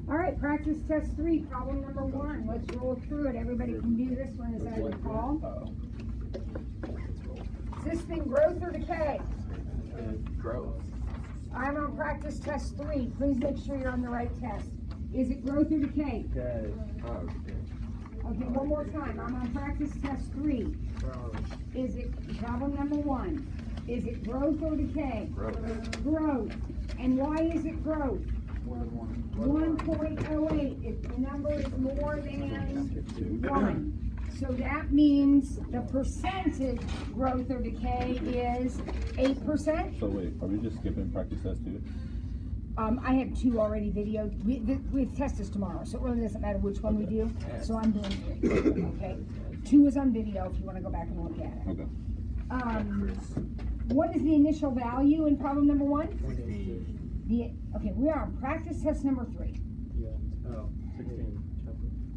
All right, practice test 3, problem number 1. Let's roll through it. Everybody can do this one as I recall. Is this thing growth or decay? Growth. I'm on practice test 3. Please make sure you're on the right test. Is it growth or decay? Okay. Okay, one more time. I'm on practice test 3. Is it problem number 1? Is it growth or decay? Growth. Growth. And why is it growth? 1.08. If the number is more than 1. So that means the percentage growth or decay is 8%. So wait, are we just skipping practice test 2? I have 2 already videoed. We test this tomorrow, so it really doesn't matter which one we do. So I'm doing 3. Okay. 2 is on video if you want to go back and look at it. Okay. What is the initial value in problem number 1? Okay, we are on practice test number 3. Yeah. Oh, 16.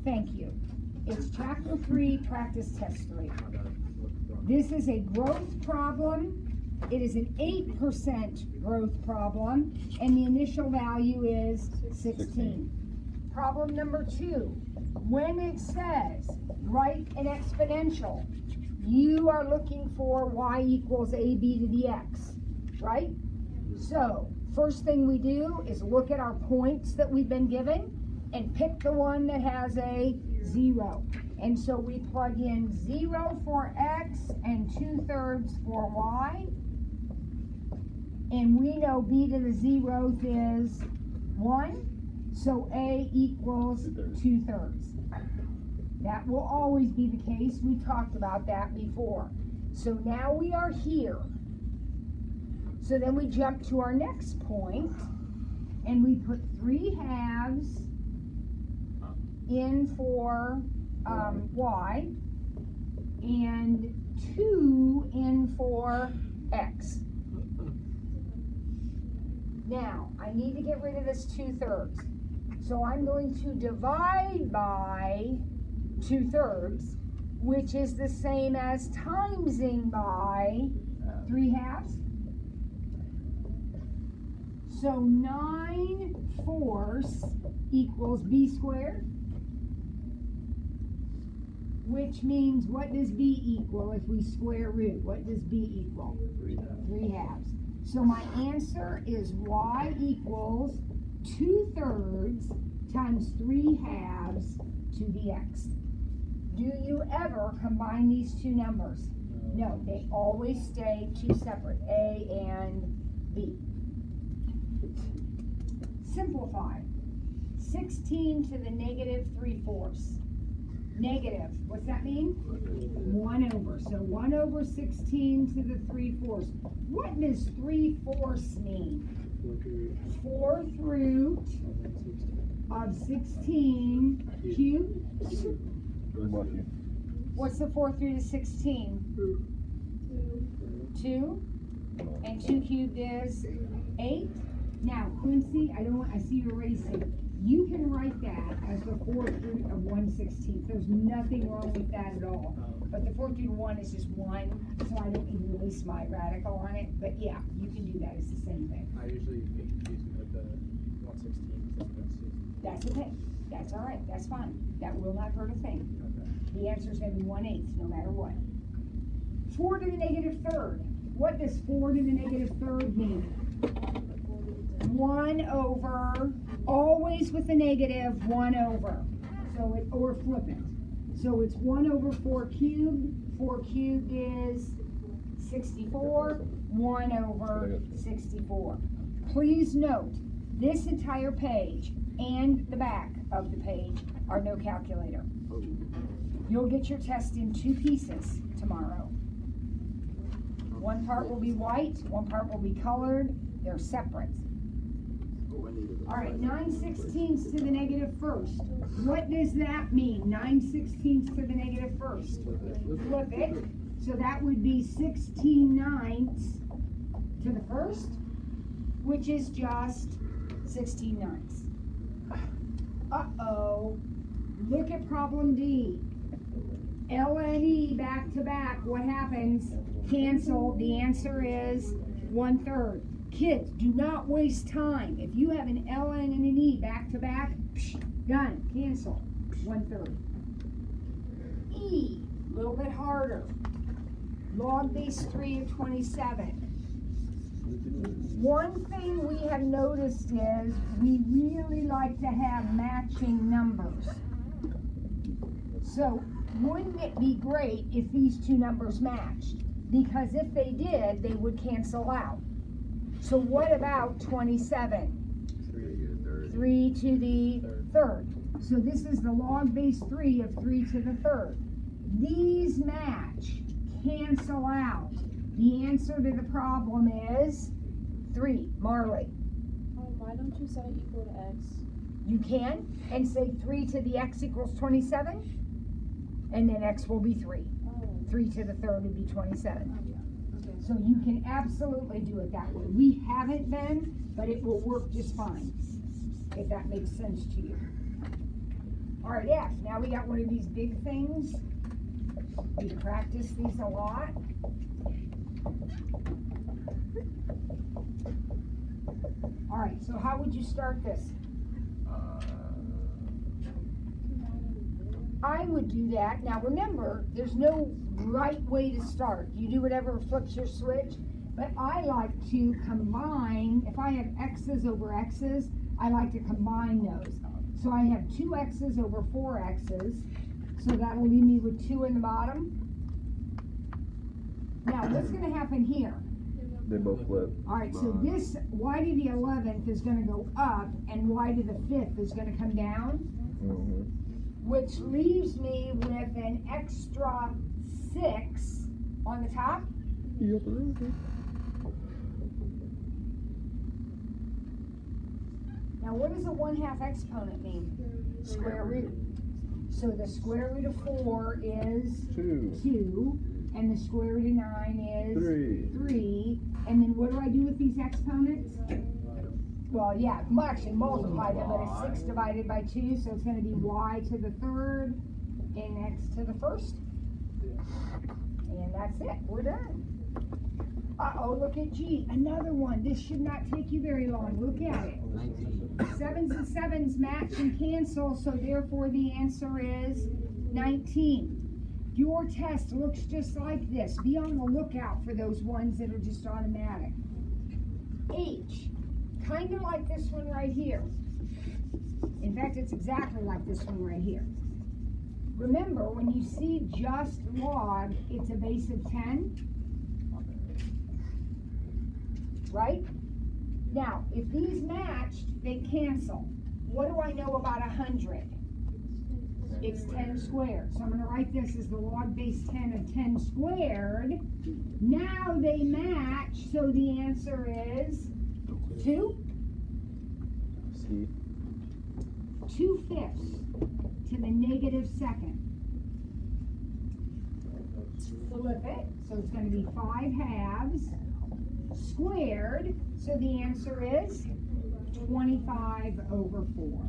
Thank you. It's chapter 3, practice test 3. This is a growth problem. It is an 8% growth problem, and the initial value is 16. Problem number 2. When it says write an exponential, you are looking for y equals ab to the x, right? So, first thing we do is look at our points that we've been given and pick the one that has a 0. And so we plug in 0 for x and 2/3 for y. And we know b to the 0th is 1. So a equals 2/3. That will always be the case. We talked about that before. So now we are here. So then we jump to our next point, and we put 3/2 in for y, and 2 in for x. Now, I need to get rid of this 2/3. So I'm going to divide by 2/3, which is the same as timesing by 3/2. So 9/4 equals b squared, which means what does b equal if we square root? What does b equal? 3/2. So my answer is y equals 2/3 times 3/2 to the x. Do you ever combine these two numbers? No, they always stay two separate, a and b. Simplify. 16 to the negative 3/4. Negative, what's that mean? 1 over. So 1 over 16 to the 3/4. What does 3/4 mean? 4th root of 16 cubed. What's the 4th root of 16? 2. And 2 cubed is 8. Now, Quincy, I see you erasing. You can write that as the 4th root of 1/16. There's nothing wrong with that at all. But the 4th root of 1 is just 1, so I don't even waste my radical on it. But yeah, you can do that. It's the same thing. I usually get confused with the 1/16. That's okay. That's all right. That's fine. That will not hurt a thing. Okay. The answer is going to be 1/8 no matter what. 4 to the negative 3rd. What does 4 to the negative 3rd mean? 1 over, always with the negative, 1 over. So it, or flip it. So it's 1 over 4 cubed. 4 cubed is 64. 1 over 64. Please note, this entire page and the back of the page are no calculator. You'll get your test in 2 pieces tomorrow. One part will be white, one part will be colored. They're separate. All right, 9/16 to the negative 1st. What does that mean? 9/16 to the negative 1st. Flip it. So that would be 16/9 to the 1st, which is just 16/9. Uh-oh. Look at problem D. ln e back to back. What happens? Cancel. The answer is 1/3. Kids, do not waste time. If you have an ln and an e back to back, done, cancel, 1/3. E, a little bit harder. Log base 3 of 27. One thing we have noticed is we really like to have matching numbers. So wouldn't it be great if these two numbers matched? Because if they did, they would cancel out. So what about 27? 3 to the third. So this is the log base 3 of 3 to the third. These match, cancel out. The answer to the problem is 3. Marley. Why don't you set it equal to x? You can, and say 3 to the x equals 27, and then x will be 3. Oh. 3 to the third would be 27. Okay. So you can absolutely do it that way. We haven't been, but it will work just fine, if that makes sense to you. All right, F. Now we got one of these big things. We practice these a lot. All right, so how would you start this? I would do that. Now remember, there's no right way to start. You do whatever flips your switch, but I like to combine, if I have x's over x's, I like to combine those. So I have 2 x's over 4 x's, so that'll leave me with 2 in the bottom. Now what's gonna happen here? They both flip. All right, so this y to the 11th is gonna go up, and y to the 5th is gonna come down. Mm-hmm. Which leaves me with an extra 6 on the top. Now what does a 1/2 exponent mean? Square root. So the square root of 4 is 2, and the square root of 9 is 3. And then what do I do with these exponents? Well, yeah, well, actually multiply them, but it's 6 divided by 2, so it's going to be y to the third and x to the first. And that's it, we're done. Uh-oh, look at G, another one. This should not take you very long. Look at it. 7s and 7s match and cancel, so therefore the answer is 19. Your test looks just like this. Be on the lookout for those ones that are just automatic. H. Kind of like this one right here. In fact, it's exactly like this one right here. Remember, when you see just log, it's a base of 10. Right? Now, if these matched, they cancel. What do I know about 100? It's 10 squared. So I'm going to write this as the log base 10 of 10 squared. Now they match, so the answer is 2? C. 2/5 to the -2nd. Flip it, so it's going to be 5/2 squared, so the answer is 25/4.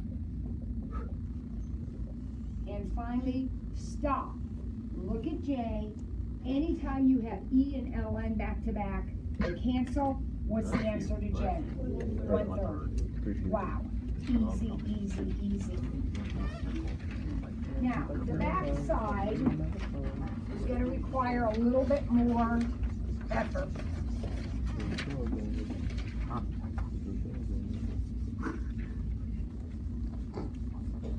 And finally, stop. Look at J. Anytime you have E and LN back to back, they cancel. What's the answer to J? 1/3. Wow. Easy, easy, easy. Now, the back side is going to require a little bit more effort.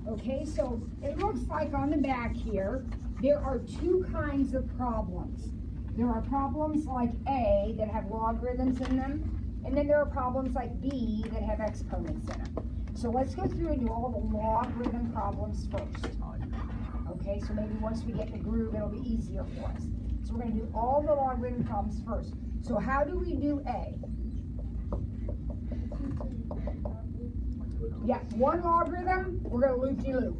Okay, so it looks like on the back here, there are 2 kinds of problems. There are problems like A that have logarithms in them, and then there are problems like B that have exponents in them. So let's go through and do all the logarithm problems first. Okay, so maybe once we get the groove, it'll be easier for us. So we're going to do all the logarithm problems first. So how do we do A? Yeah, 1 logarithm, we're going to loop-de-loop.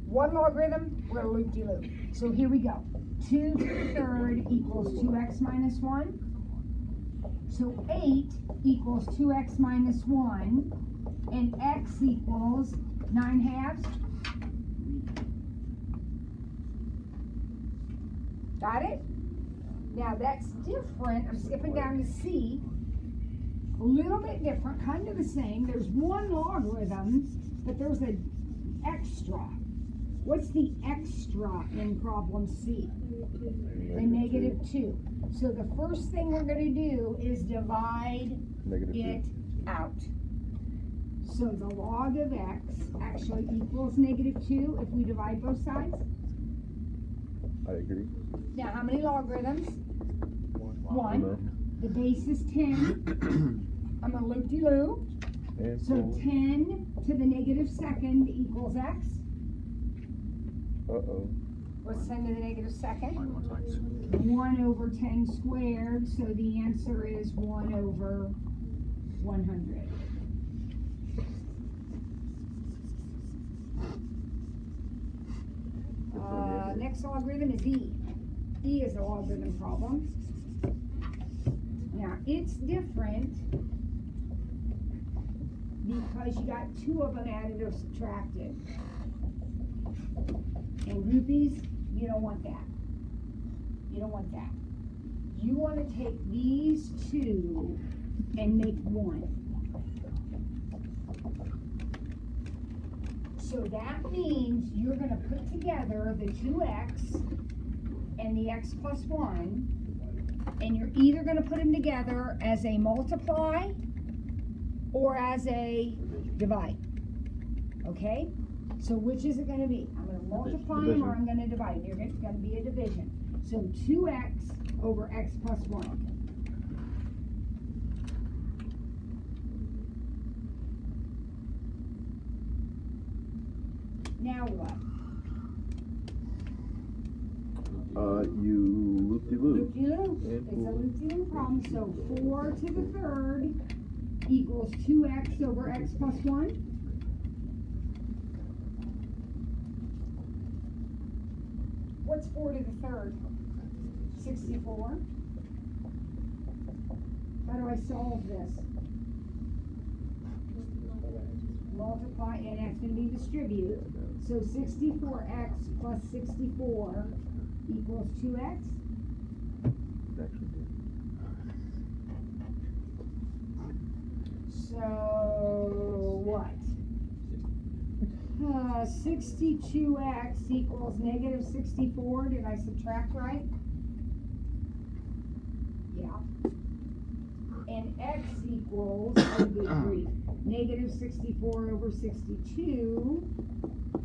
1 logarithm, we're going to loop-de-loop. So here we go. 2 to the third equals 2x minus 1. So 8 equals 2x minus 1. And x equals 9/2. Got it? Now that's different. I'm skipping down to C. a little bit different, kind of the same. There's one logarithm, but there's an extra. What's the extra in problem C? The -2. So the first thing we're going to do is divide it out. So the log of x actually equals -2 if we divide both sides. I agree. Now, how many logarithms? One. No. The base is 10. I'm a loop-de-loop. And So 10 to the -2 equals x. uh-oh. What's 10 to the -2? 1/10. 1 over 10 squared, so the answer is 1 over 100. Next logarithm is e. E is a logarithm problem. Now, it's different because you got two of them added or subtracted. And groupies, you don't want that. You don't want that. You want to take these two and make one. So that means you're going to put together the 2x and the x plus 1, and you're either going to put them together as a multiply or as a divide. Okay? So which is it going to be? I'm going to multiply them or I'm going to divide. You're going to be a division. So 2x over x plus 1. Now what? You loop-de-loop. Loop-de-loop. It's a loop-de-loop problem. So 4 to the third equals 2x over x plus 1. What's 4 to the third? 64. How do I solve this? Multiply, and that's going to be distribute. So 64x plus 64 equals 2x. So what? 62x equals -64. Did I subtract right? Yeah. And x equals, oh good grief, -64 over 62,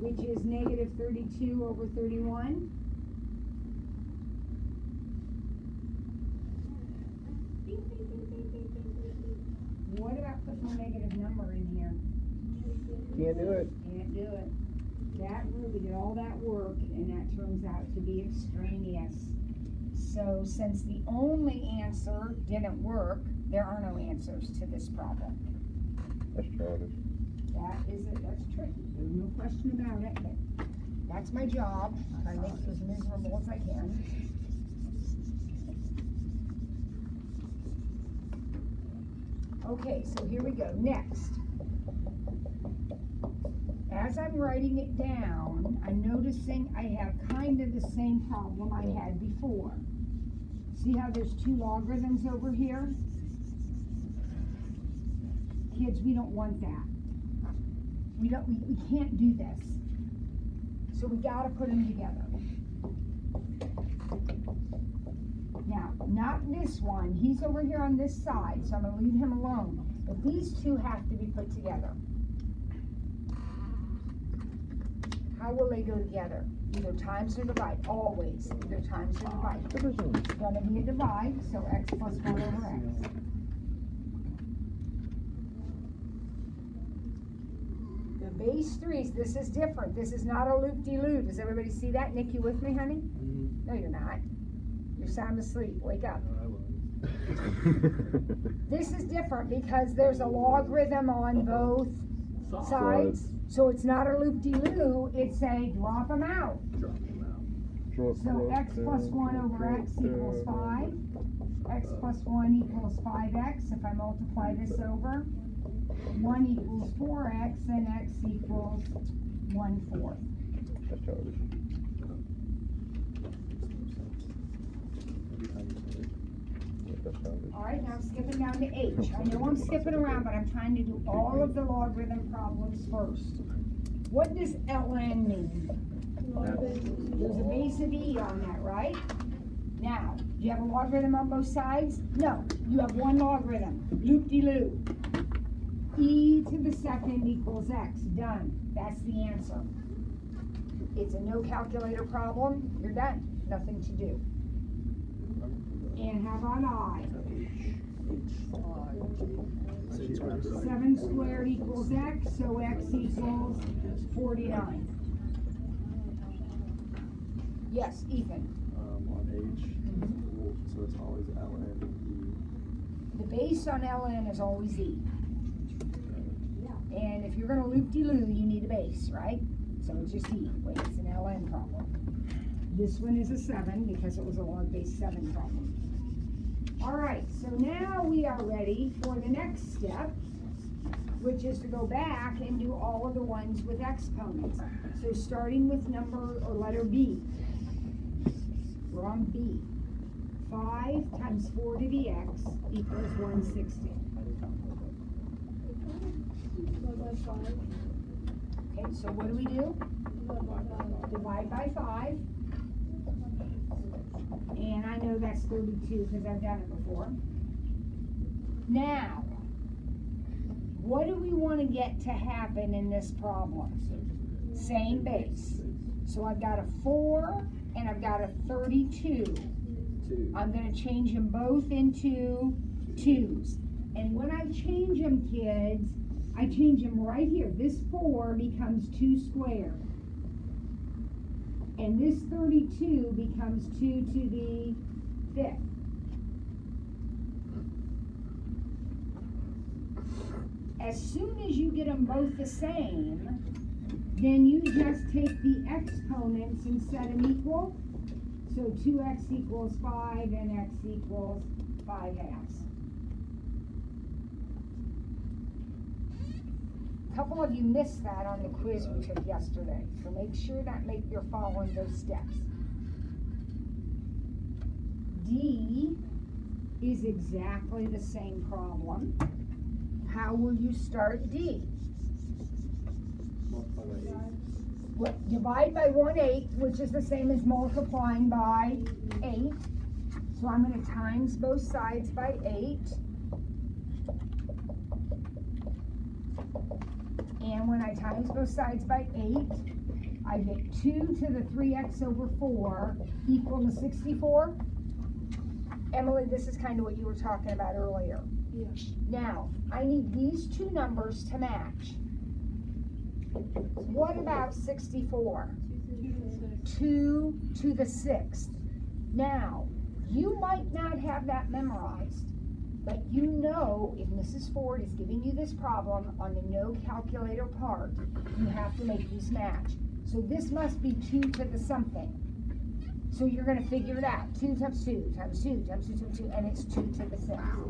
which is -32 over 31. What about putting a negative number in here? Can't do it. Can't do it. That really did all that work, and that turns out to be extraneous. So since the only answer didn't work, there are no answers to this problem. That's childish. That's tricky. There's no question about it, but that's my job. I make it as miserable as I can. Okay, so here we go. Next. As I'm writing it down, I'm noticing I have kind of the same problem I had before. See how there's two logarithms over here? Kids, we don't want that. We can't do this. So we gotta put them together. Now, not this one. He's over here on this side, so I'm gonna leave him alone. But these two have to be put together. How will they go together? Either times or divide, always. Either times or divide. Division. It's gonna be a divide, so x plus 1 over x. The base 3s, this is different. This is not a loop-de-loop. Does everybody see that? Nick, you with me, honey? No, you're not. You're sound asleep. Wake up. This is different because there's a logarithm on both sides. So it's not a loop-de-loop, it's a drop them out. So x plus 1 over x equals 5. X plus 1 equals 5x. If I multiply this over, 1 equals 4x and x equals 1/4. That's childish. That's childish. All right, now I'm skipping down to H. I know I'm skipping around, but I'm trying to do all of the logarithm problems first. What does ln mean? There's a base of e on that, right? Now, do you have a logarithm on both sides? No, you have one logarithm, loop-de-loop. E to the second equals x, done. That's the answer. It's a no calculator problem, you're done, nothing to do. And how about I? 7 squared equals x, so x equals 49. Yes, Ethan. On H, so it's always ln The base on ln is always e. And if you're going to loop-de-loo, you need a base, right? So it's just e. Wait, it's an ln problem. This one is a 7 because it was a log base 7 problem. All right, so now we are ready for the next step, which is to go back and do all of the ones with exponents. So starting with number or letter B. We're on B. 5 times 4 to the x equals 160. Divide by 5. Okay, so what do we do? Divide by 5. And I know that's 32 because I've done it before. Now, what do we want to get to happen in this problem? Same base. So I've got a 4 and I've got a 32. I'm going to change them both into 2's. And when I change them, kids, I change them right here. This 4 becomes 2 squared. And this 32 becomes 2 to the 5th. As soon as you get them both the same, then you just take the exponents and set them equal. So 2x equals 5 and x equals 5 halves. A couple of you missed that on the quiz we took yesterday, so make sure that you're following those steps. D is exactly the same problem. How will you start D? multiply by 8. What, divide by 1/8, which is the same as multiplying by 8. So I'm going to times both sides by 8. And when I times both sides by 8, I get 2 to the 3x over 4 equal to 64. Emily, this is kind of what you were talking about earlier. Yeah. Now, I need these two numbers to match. What about 64? 2 to the 6th. Now, you might not have that memorized, but you know if Mrs. Ford is giving you this problem on the no calculator part, you have to make these match. So this must be 2 to the something. So you're going to figure it out. 2 times 2 times 2 times 2 times 2, and it's 2 to the 6th.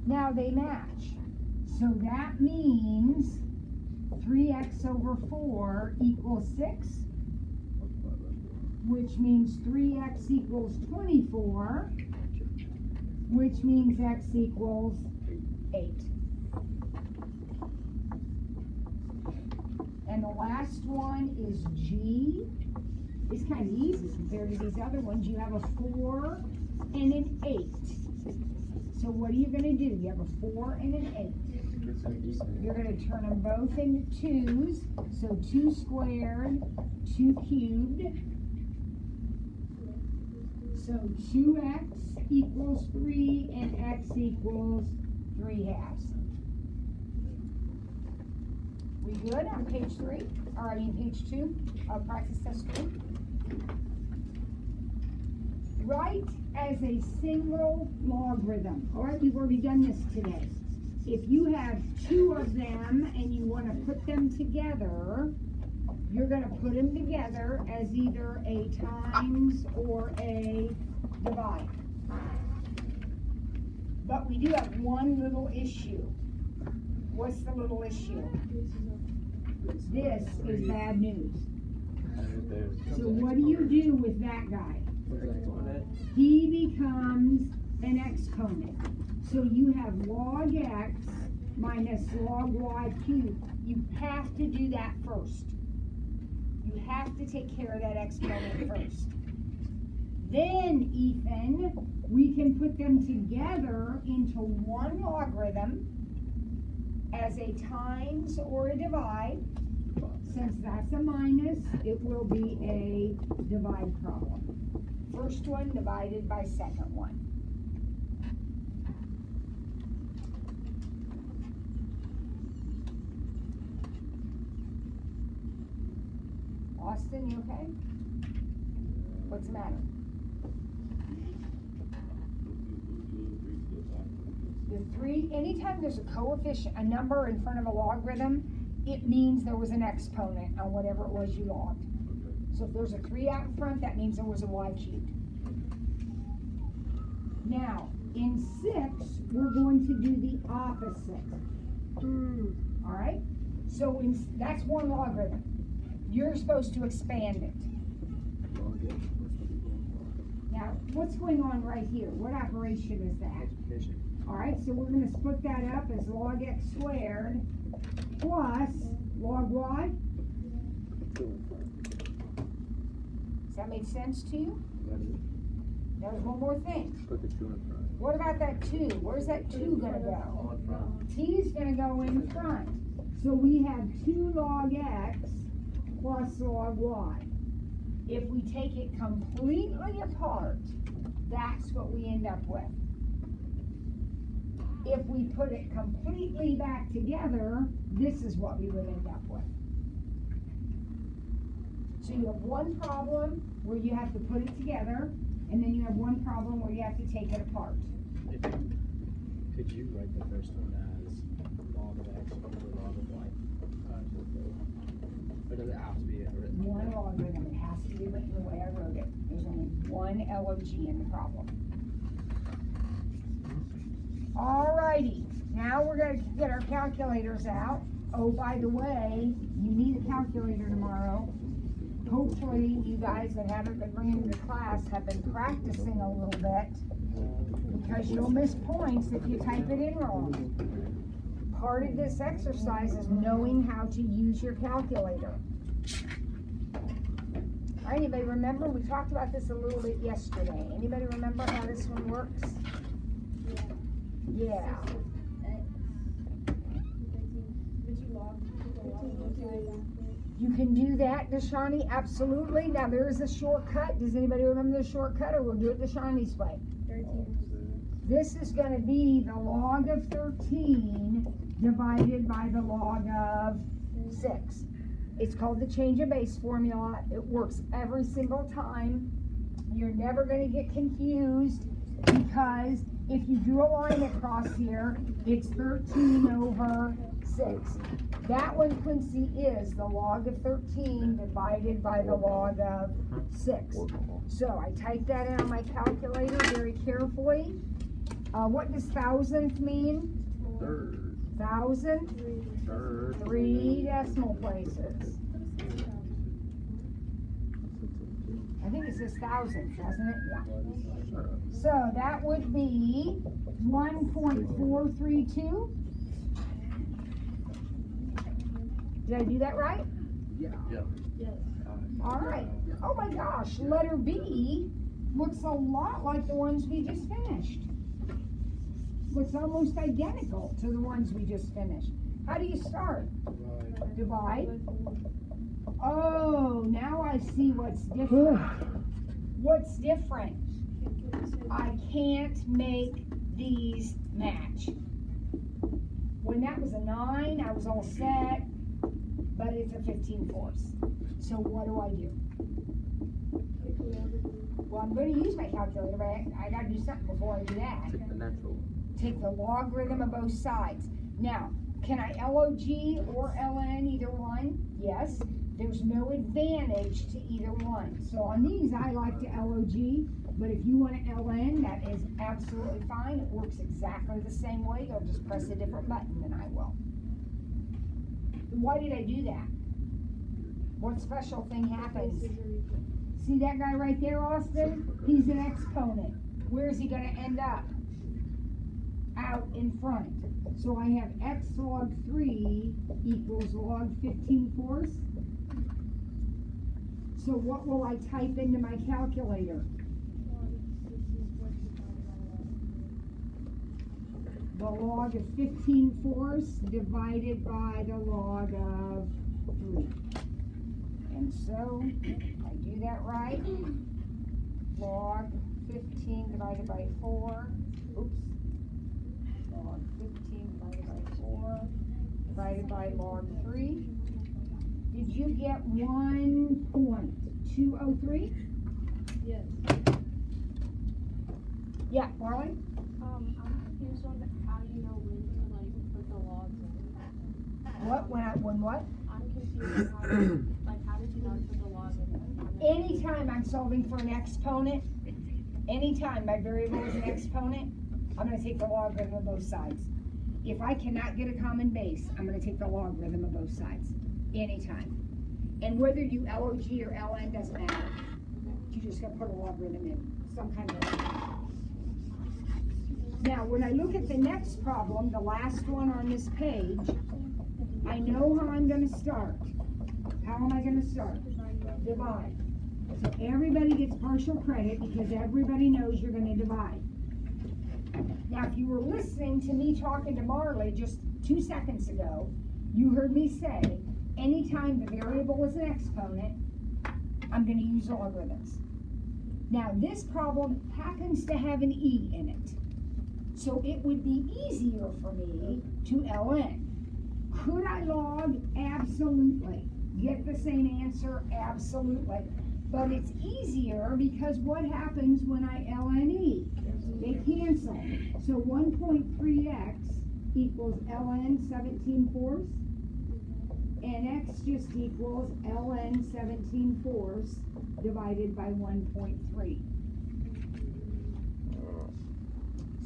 Now they match. So that means 3x over 4 equals 6, which means 3x equals 24, which means x equals 8. And the last one is G. It's kind of easy compared to these other ones. You have a 4 and an 8. So what are you going to do? You have a 4 and an 8. You're going to turn them both into 2's. So 2 squared, 2 cubed. So 2x equals 3 and x equals 3 halves. We good on page 3? Or I mean page 2 of practice test 2? Write as a single logarithm. All right, we've already done this today. If you have 2 of them and you want to put them together, you're going to put them together as either a times or a divide. But we do have one little issue. What's the little issue? This is bad news. So what do you do with that guy? He becomes an exponent. So you have log x minus log y cubed. You have to do that first. You have to take care of that exponent first. Then, Ethan, we can put them together into one logarithm as a times or a divide. Since that's a minus, it will be a divide problem. First one divided by second one. Austin, you okay? What's the matter? The three, anytime there's a coefficient, a number in front of a logarithm, it means there was an exponent on whatever it was you logged. So if there's a 3 out in front, that means there was a y cubed. Now, in 6, we're going to do the opposite. All right? So that's one logarithm. You're supposed to expand it. Now, what's going on right here? What operation is that? All right, so we're going to split that up as log x squared plus log y. Does that make sense to you? There's one more thing. Put the 2 in front. What about that 2? Where's that 2 going to go? T is going to go in front. So we have 2 log x plus log y. If we take it completely apart, that's what we end up with. If we put it completely back together, this is what we would end up with. So you have one problem where you have to put it together, and then you have one problem where you have to take it apart. Could you write the first one as log of x over log of y? Or does it have to be written? One logarithm, it has to be written the way I wrote it. There's only one LOG in the problem. Alrighty, now we're going to get our calculators out. Oh, by the way, you need a calculator tomorrow. Hopefully, you guys that haven't been bringing to class have been practicing a little bit, because you'll miss points if you type it in wrong. Part of this exercise is knowing how to use your calculator. All right, anybody remember? We talked about this a little bit yesterday. Anybody remember how this one works? Yeah. You can do that, Deshani, absolutely. Now there is a shortcut. Does anybody remember the shortcut, or we'll do it Deshani's way? 13. This is going to be the log of 13 divided by the log of 6. It's called the change of base formula. It works every single time. You're never going to get confused, because if you drew a line across here, it's 13 over 6. That one, Quincy, is the log of 13 divided by the log of 6. So I typed that in on my calculator very carefully. What does thousandth mean? Third. Thousand? Third. 3 decimal places. I think it says thousand, doesn't it? Yeah. So that would be 1.432. Did I do that right? Yeah. Yes. All right. Oh my gosh, letter B looks a lot like the ones we just finished. Looks almost identical to the ones we just finished. How do you start? Divide. Oh, now I see what's different. What's different? I can't make these match. When that was a 9, I was all set, but it's a 15/4. So what do I do? Well, I'm going to use my calculator, but I got to do something before I do that. Take the natural. Take the logarithm of both sides. Now, can I LOG or LN either one? Yes. There's no advantage to either one. So on these, I like to LOG, but if you want to LN, that is absolutely fine. It works exactly the same way. You'll just press a different button than I will. Why did I do that? what special thing happens? See that guy right there, Austin? He's an exponent. Where is he gonna end up? Out in front. So I have x log 3 equals log 15/4. So what will I type into my calculator? The log of 15/4 divided by the log of 3. And so, I do that right. Log 15 divided by 4. Oops. Log 15 divided by 4 divided by log 3. Did you get 1.203? Yes. Yeah, Marlon? I'm confused on how you know when to like put the logs in. What? When what? I'm confused on how did you know to put the logs in? Anytime I'm solving for an exponent, anytime my variable is an exponent, I'm going to take the logarithm of both sides. If I cannot get a common base, I'm going to take the logarithm of both sides. Anytime. And whether you LOG or LN doesn't matter. You just got to put a logarithm in. Some kind of. Now, when I look at the next problem, the last one on this page, I know how I'm going to start. How am I going to start? Divide. So everybody gets partial credit because everybody knows you're going to divide. Now, if you were listening to me talking to Marley just 2 seconds ago, you heard me say, anytime the variable is an exponent, I'm going to use logarithms. Now, this problem happens to have an e in it. So it would be easier for me to ln. Could I log? Absolutely. Get the same answer? Absolutely. But it's easier because what happens when I ln e? They cancel. So 1.3x equals ln 17/4, and x just equals ln 17/4 divided by 1.3.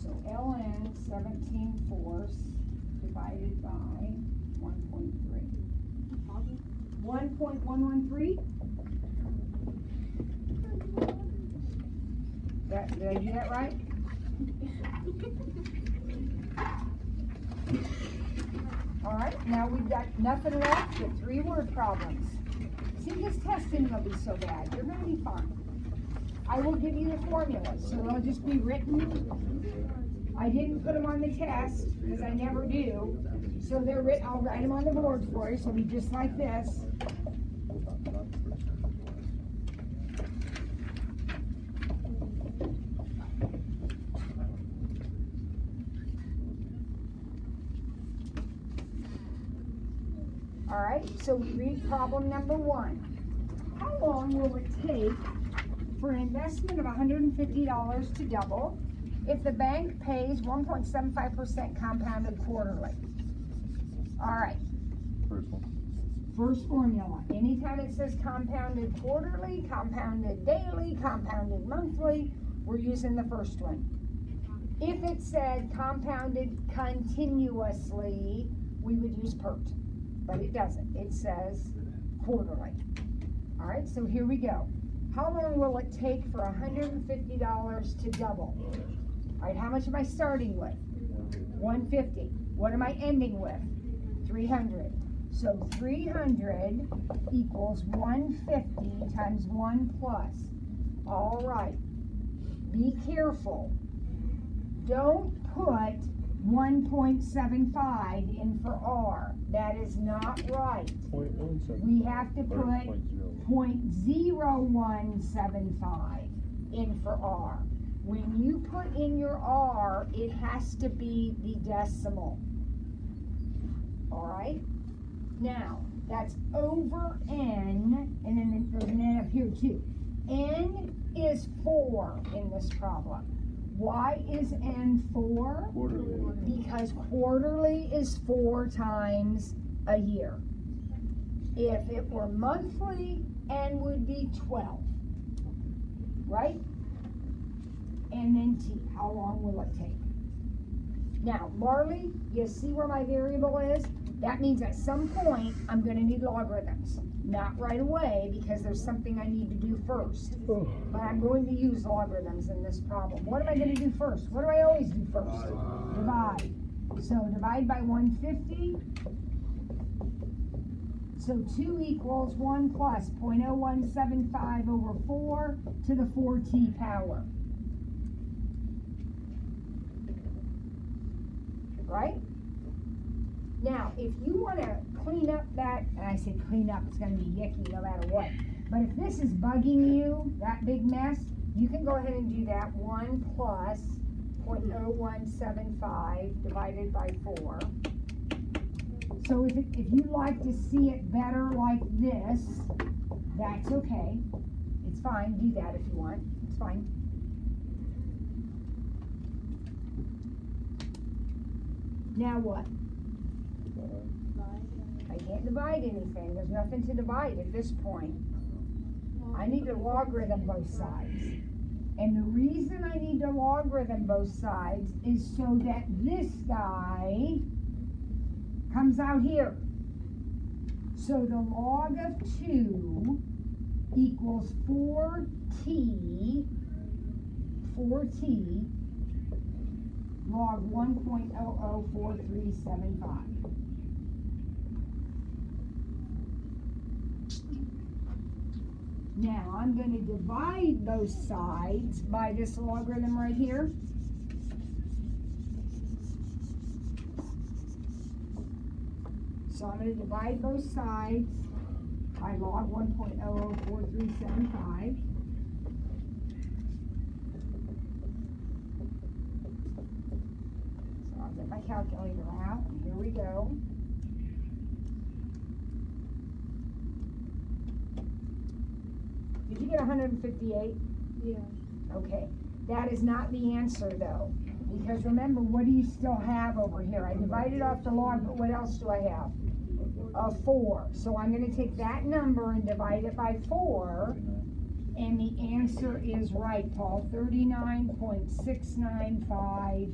So ln 17/4 divided by 1.3. 1.113? Did I do that right? All right, now we've got nothing left but 3 word problems. See, this testing will be so bad. You're going to be fine. I will give you the formulas, so they'll just be written. I didn't put them on the test, because I never do. So they're written, I'll write them on the board for you, so it'll be just like this. All right, so we read problem number 1. How long will it take for an investment of $150 to double if the bank pays 1.75% compounded quarterly? All right. First one. First formula. Anytime it says compounded quarterly, compounded daily, compounded monthly, we're using the first one. If it said compounded continuously, we would use PERT. But it doesn't. It says quarterly. All right, so here we go. How long will it take for $150 to double? All right, how much am I starting with? 150. What am I ending with? 300. So 300 equals 150 times 1 plus. All right, be careful. Don't put 1.75 in for R. That is not right. 0.17. We have to put 0.0175 in for R. When you put in your R, it has to be the decimal. All right? Now, that's over N, and then there's an N up here too. N is 4 in this problem. Why is N 4? Quarterly. Because quarterly is 4 times a year. If it were monthly, N would be 12. Right? And then T, how long will it take? Now, Marley, you see where my variable is? That means at some point, I'm going to need logarithms. Not right away, because there's something I need to do first. But I'm going to use logarithms in this problem. What am I gonna do first? What do I always do first? Divide. So divide by 150. So 2 equals 1 plus 0.0175 over 4 to the 4t power. Right? Now, if you want to clean up that, and I say clean up, it's going to be yicky no matter what. But if this is bugging you, that big mess, you can go ahead and do that 1 plus 0.0175 divided by 4. So if you'd like to see it better like this, that's okay. It's fine, do that if you want, it's fine. Now what? I can't divide anything, there's nothing to divide at this point. I need to logarithm both sides. And the reason I need to logarithm both sides is so that this guy comes out here. So the log of 2 equals 4t log 1.004375. Now I'm going to divide both sides by this logarithm right here. So I'm going to divide both sides by log 1.004375. So I'll get my calculator out, and here we go. Did you get 158? Yeah. Okay, that is not the answer though, because remember, what do you still have over here? I divided off the log, but what else do I have? A 4. So I'm going to take that number and divide it by 4, and the answer is right, Paul, 39.695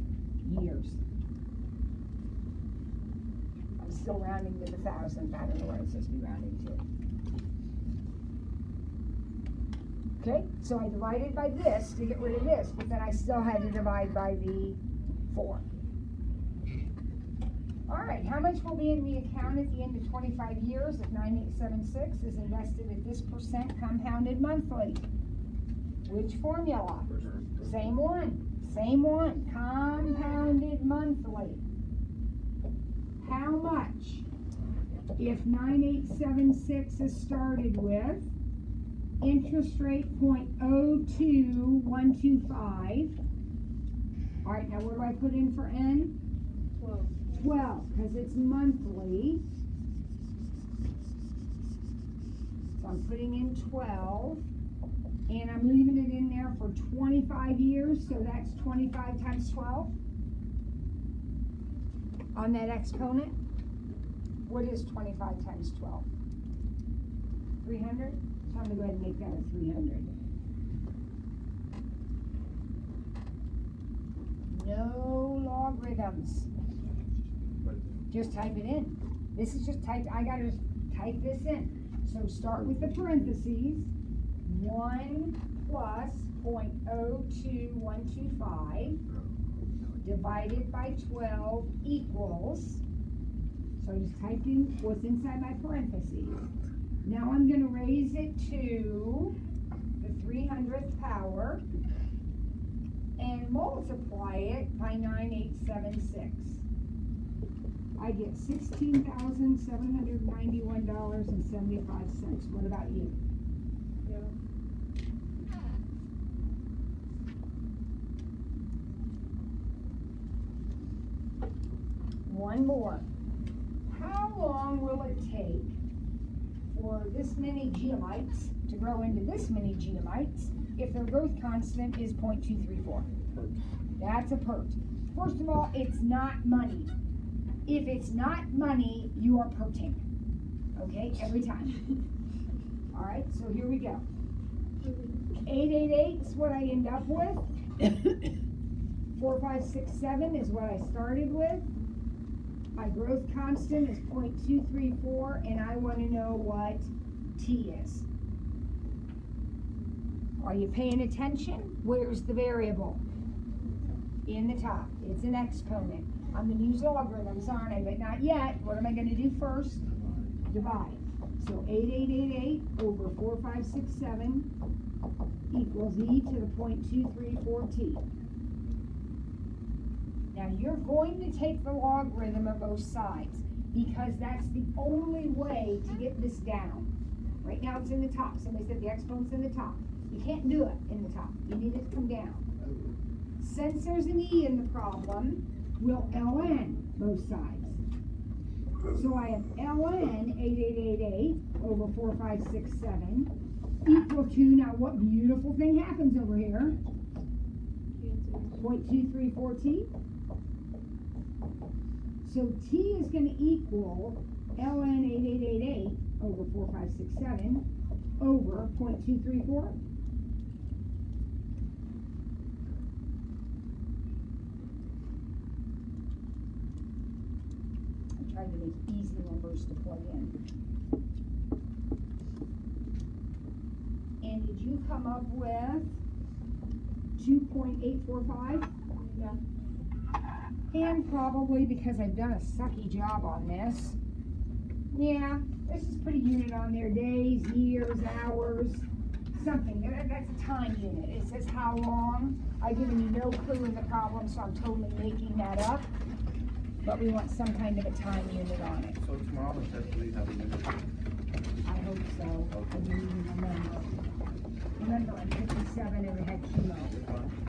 years. I'm still rounding to the thousandth. I don't know what I'm supposed to be rounding to. Okay, so I divided by this to get rid of this, but then I still had to divide by the 4. All right, how much will be in the account at the end of 25 years if 9876 is invested at this % compounded monthly? Which formula? Same one, compounded monthly. How much? If 9876 is started with interest rate 0.02125. All right, now what do I put in for N? 12, because it's monthly. So I'm putting in 12, and I'm leaving it in there for 25 years, so that's 25 times 12 on that exponent. What is 25 times 12? 300? So I'm going to go ahead and make that a 300. No logarithms. Just type it in. This is just type, I got to type this in. So start with the parentheses. 1 plus 0.02125 divided by 12 equals, so I just typed in what's inside my parentheses. Now I'm going to raise it to the 300th power and multiply it by 9876. I get $16,791.75. What about you? Yeah. One more. How long will it take for this many geomites to grow into this many geomites if their growth constant is 0.234? That's a PERT. First of all, it's not money. If it's not money, you are PERTing. Okay, every time. All right, so here we go. 888 is what I end up with. 4567 is what I started with. My growth constant is 0.234, and I want to know what T is. Are you paying attention? Where's the variable? In the top. It's an exponent. I'm going to use logarithms, aren't I? But not yet. What am I going to do first? Divide. So 8888 over 4567 equals e to the 0.234t. Now you're going to take the logarithm of both sides because that's the only way to get this down. Right now it's in the top. Somebody said the exponent's in the top. You can't do it in the top. You need it to come down. Since there's an e in the problem, we'll ln both sides. So I have ln 8888 over 4567 equal to, now what beautiful thing happens over here? 0.234t. So t is going to equal ln 8888 over 4567 over 0.234. I tried to make easy numbers to plug in. And did you come up with 2.845? Yeah. And probably because I've done a sucky job on this. Yeah, there's just put a unit on there, days, years, hours, something. That's a time unit. It says how long. I've given you no clue in the problem, so I'm totally making that up. But we want some kind of a time unit on it. So tomorrow the test, will you have a unit? I hope so. I didn't even remember. Remember, I'm 57 and I had chemo.